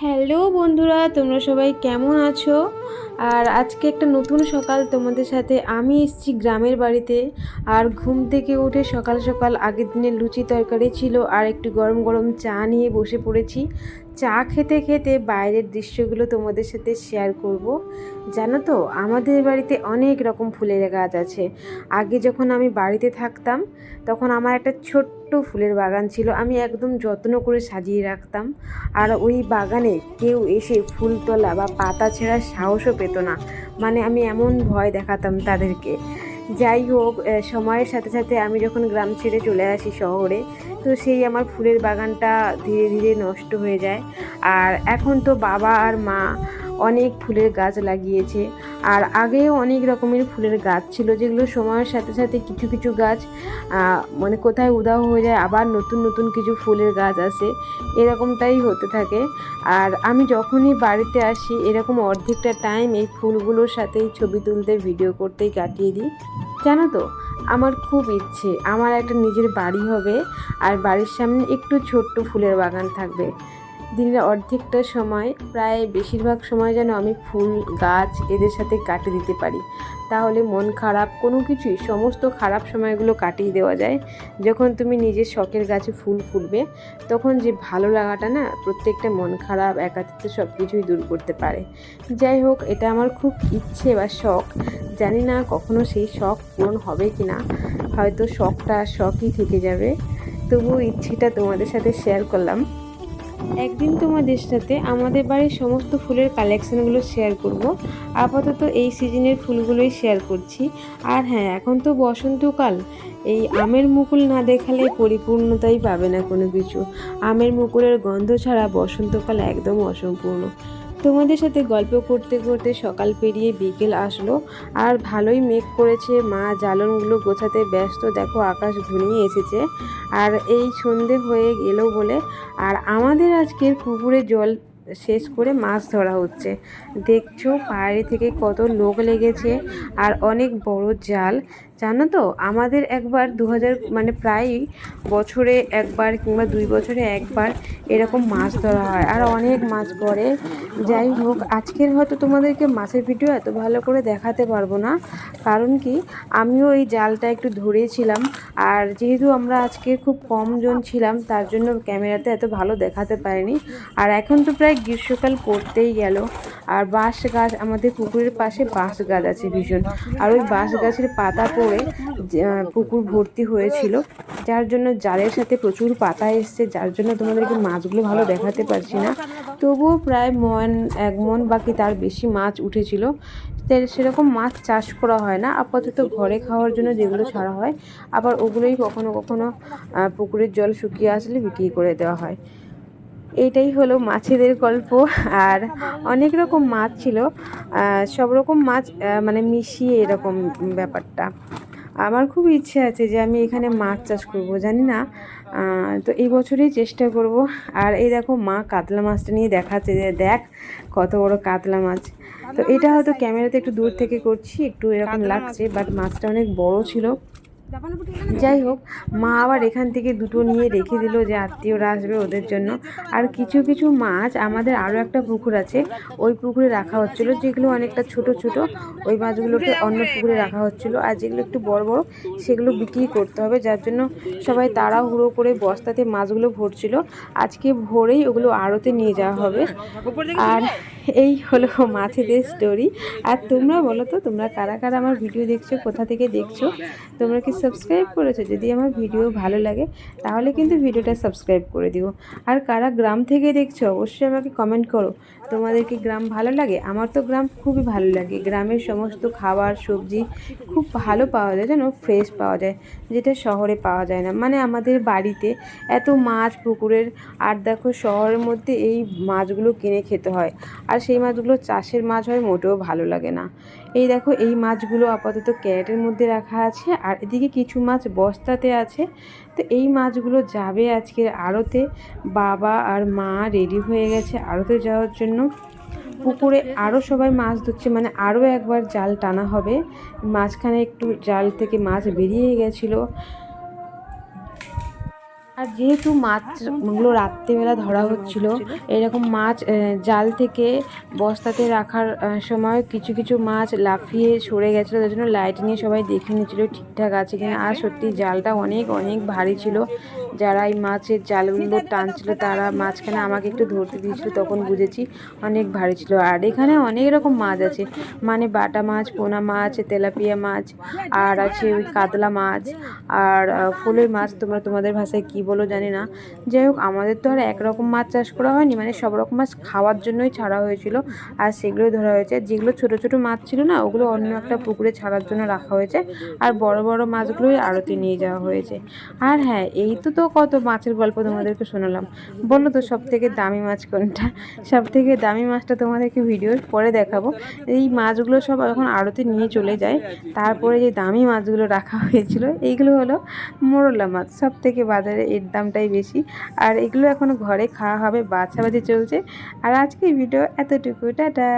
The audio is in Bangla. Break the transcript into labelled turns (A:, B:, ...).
A: হ্যালো বন্ধুরা, তোমরা সবাই কেমন আছো? আর আজকে একটা নতুন সকাল তোমাদের সাথে আমি এসেছি গ্রামের বাড়িতে। আর ঘুম থেকে উঠে সকাল সকাল আগের দিনের লুচি তরকারি ছিল আর একটু গরম গরম চা নিয়ে বসে পড়েছি। চা খেতে খেতে বাইরের দৃশ্যগুলো তোমাদের সাথে শেয়ার করব। জানো তো, আমাদের বাড়িতে অনেক রকম ফুলের গাছ আছে। আগে যখন আমি বাড়িতে থাকতাম তখন আমার একটা ছোট্ট ফুলের বাগান ছিল, আমি একদম যত্ন করে সাজিয়ে রাখতাম। আর ওই বাগানে কেউ এসে ফুল তোলা বা পাতা ছেঁড়ার সাহসও পেত না, মানে আমি এমন ভয় দেখাতাম তাদেরকে। যাই হোক, সময়ের সাথে সাথে আমি যখন গ্রাম ছেড়ে চলে আসি শহরে, তো সেই আমার ফুলের বাগানটা ধীরে ধীরে নষ্ট হয়ে যায়। আর এখন তো বাবা আর মা অনেক ফুলের গাছ লাগিয়েছে। আর আগেও অনেক রকমের ফুলের গাছ ছিল, যেগুলো সময়ের সাথে সাথে কিছু কিছু গাছ মানে কোথায় উধাও হয়ে যায়, আবার নতুন নতুন কিছু ফুলের গাছ আসে, এরকমটাই হতে থাকে। আর আমি যখনই বাড়িতে আসি এরকম অর্ধেকটা টাইম এই ফুলগুলোর সাথেই ছবি তুলতে ভিডিও করতেই কাটিয়ে দিই। জানো তো, আমার খুব ইচ্ছে আমার একটা নিজের বাড়ি হবে আর বাড়ির সামনে একটু ছোট্ট ফুলের বাগান থাকবে। দিনের অর্ধেকটা সময়, প্রায় বেশিরভাগ সময় যেন আমি ফুল গাছ এদের সাথে কাটিয়ে দিতে পারি, তাহলে মন খারাপ কোনো কিছুই, সমস্ত খারাপ সময়গুলো কাটিয়ে দেওয়া যায়। যখন তুমি নিজের শখের গাছে ফুল ফুটবে তখন যে ভালো লাগাটা না, প্রত্যেকটা মন খারাপ একাকিত্ব সব কিছুই দূর করতে পারে। যাই হোক, এটা আমার খুব ইচ্ছে বা শখ। জানি না কখনো সেই শখ পূরণ হবে কি না, হয়তো শখটা শখই থেকে যাবে। তবুও ইচ্ছেটা তোমাদের সাথে শেয়ার করলাম। একদিন তোমাদের সাথে আমাদের বাড়ির সমস্ত ফুলের কালেকশনগুলো শেয়ার করব। আপাতত এই সিজনের ফুলগুলোই শেয়ার করছি। আর হ্যাঁ, এখন তো বসন্তকাল, এই আমের মুকুল না দেখালে পরিপূর্ণতাই পাবে না কোনো কিছু। আমের মুকুলের গন্ধ ছাড়া বসন্তকাল একদম অসম্পূর্ণ। তোমাদের সাথে গল্প করতে করতে সকাল পেরিয়ে বিকেল আসলো, আর ভালোই মেঘ করেছে। মা জ্বালনগুলো গোছাতে ব্যস্ত, দেখো আকাশ ঘনিয়ে এসেছে আর এই সন্ধে হয়ে গেল বলে। আর আমাদের আজকের পুকুরে জল শেষ করে মাছ ধরা হচ্ছে। দেখছো বাইরে থেকে কত লোক লেগেছে আর অনেক বড় জাল। জানো তো, আমাদের একবার 2000 মানে প্রায় বছরে একবার কিংবা 2 বছরে একবার এরকম মাছ ধরা হয় আর অনেক মাছ পড়ে। যাই হোক, আজকের হয়তো তোমাদেরকে মাছের ভিডিও এত ভালো করে দেখাতে পারবো না, কারণ কি, আমিও এই জালটা একটু ধরেছিলাম। আর যেহেতু আমরা আজকে খুব কম জন ছিলাম, তার জন্য ক্যামেরাতে এত ভালো দেখাতে পারিনি। আর এখন তো প্রায় গ্রীষ্মকাল পড়তেই গেল। আর বাঁশ গাছ, আমাদের পুকুরের পাশে বাঁশ গাছ আছে ভীষণ, আর ওই বাঁশ গাছের পাতা পড়ে পুকুর ভর্তি হয়েছিল, যার জন্য জালের সাথে প্রচুর পাতা এসছে, যার জন্য তোমাদেরকে মাছগুলো ভালো দেখাতে পারছি না। তবুও প্রায় এক মন বাকি তার বেশি মাছ উঠেছিল। সেরকম মাছ চাষ করা হয় না, আপাতত ঘরে খাওয়ার জন্য যেগুলো ছাড়া হয়, আবার ওগুলোই কখনো কখনো পুকুরের জল শুকিয়ে আসলে বিক্রি করে দেওয়া হয়। এইটাই হলো মাছেদের গল্প। আর অনেক রকম মাছ ছিল, সব রকম মাছ মানে মিশিয়ে এরকম ব্যাপারটা। আমার খুব ইচ্ছে আছে যে আমি এখানে মাছ চাষ করব, জানি না, তো এই বছরই চেষ্টা করব। আর এই দেখো মা কাতলা মাছটা নিয়ে দেখাচ্ছে যে দেখ কত বড় কাতলা মাছ। তো এটা হয়তো ক্যামেরাতে একটু দূর থেকে করছি, একটু এরকম লাগছে, বাট মাছটা অনেক বড় ছিল। যাই হোক, মা আবার এখান থেকে দুটো নিয়ে রেখে দিল যে আত্মীয়রা আসবে ওদের জন্য। আর কিছু কিছু মাছ আমাদের আরও একটা পুকুর আছে, ওই পুকুরে রাখা হচ্ছিলো, যেগুলো অনেকটা ছোট ছোট, ওই মাছগুলোকে অন্য পুকুরে রাখা হচ্ছিলো। আর যেগুলো একটু বড় বড় সেগুলো বিক্রি করতে হবে, যার জন্য সবাই তাড়াহুড়ো করে বস্তাতে মাছগুলো ভরছিল। আজকে ভোরেই ওগুলো আড়তে নিয়ে যাওয়া হবে। আর এই হলো মাছেদের স্টোরি। আর তোমরা বলো তো, তোমরা কারা কারা আমার ভিডিও দেখছো, কোথা থেকে দেখছো, তোমরা কি সাবস্ক্রাইব করেছো? যদি আমার ভিডিও ভালো লাগে তাহলে কিন্তু ভিডিওটা সাবস্ক্রাইব করে দিও। আর কারা গ্রাম থেকে দেখছো অবশ্যই আমাকে কমেন্ট করো, তোমাদের কি গ্রাম ভালো লাগে? আমার তো গ্রাম খুবই ভালো লাগে। গ্রামের সমস্ত খাবার সবজি খুব ভালো পাওয়া যায়, যেন ফ্রেশ পাওয়া যায়, যেটা শহরে পাওয়া যায় না। মানে আমাদের বাড়িতে এত মাছ পুকুরের, আর দেখো শহরের মধ্যে এই মাছগুলো কিনে খেতে হয়, আর সেই মাছগুলো চাষের মাছ হয়, মোটেও ভালো লাগে না। এই দেখো, এই মাছগুলো আপাতত ক্যারেটের মধ্যে রাখা আছে, আর এদিকে কিছু মাছ বস্তাতে আছে। তো এই মাছগুলো যাবে আজকে আড়তে। বাবা আর মা রেডি হয়ে গেছে আড়তে যাওয়ার জন্য। পুকুরে আরও সবাই মাছ ধরছে, মানে আরও একবার জাল টানা হবে। মাঝখানে একটু জাল থেকে মাছ বেরিয়ে গেছিলো। আর যেহেতু মাছগুলো রাত্রেবেলা ধরা হচ্ছিল, এরকম মাছ জাল থেকে বস্তাতে রাখার সময় কিছু কিছু মাছ লাফিয়ে সরে গেছিলো, তার জন্য লাইট নিয়ে সবাই দেখে নিচ্ছিলো ঠিকঠাক আছে কিনা। আর সত্যি জালটা অনেক অনেক ভারী ছিল। যারা এই মাছের জালগুলো টানছিল তারা মাঝখানে আমাকে একটু ধরতে দিয়েছিল, তখন বুঝেছি অনেক ভারী ছিল। আর এখানে অনেক রকম মাছ আছে, মানে বাটা মাছ, পোনা মাছ, তেলাপিয়া মাছ, আর আছে ওই কাতলা মাছ, আর ফুলের মাছ তোমরা তোমাদের ভাষায় কী বলো জানি না। যাই হোক, আমাদের তো আর একরকম মাছ চাষ করা হয়নি, মানে সব রকম মাছ খাওয়ার জন্যই ছাড়া হয়েছিল, আর সেগুলোই ধরা হয়েছে। যেগুলো ছোট ছোট মাছ ছিল না, ওগুলো অন্য একটা পুকুরে ছাড়ার জন্য রাখা হয়েছে, আর বড় বড় মাছগুলোই আড়তে নিয়ে যাওয়া হয়েছে। আর হ্যাঁ, এই তো কত মাছের গল্প তোমাদেরকে শোনালাম। বলো তো সব থেকে দামি মাছ কোনটা? সব থেকে দামি মাছটা তোমাদেরকে ভিডিওর পরে দেখাবো। এই মাছগুলো সব এখন আড়তে নিয়ে চলে যায়, তারপরে যে দামি মাছগুলো রাখা হয়েছিল এইগুলো হলো মোরলা মাছ। সব থেকে বাজারে এর দামটাই বেশি, আর এগুলো এখনও ঘরে খাওয়া হবে, বাছাবাছি চলছে। আর আজকের ভিডিও এতটুকু, টাটা।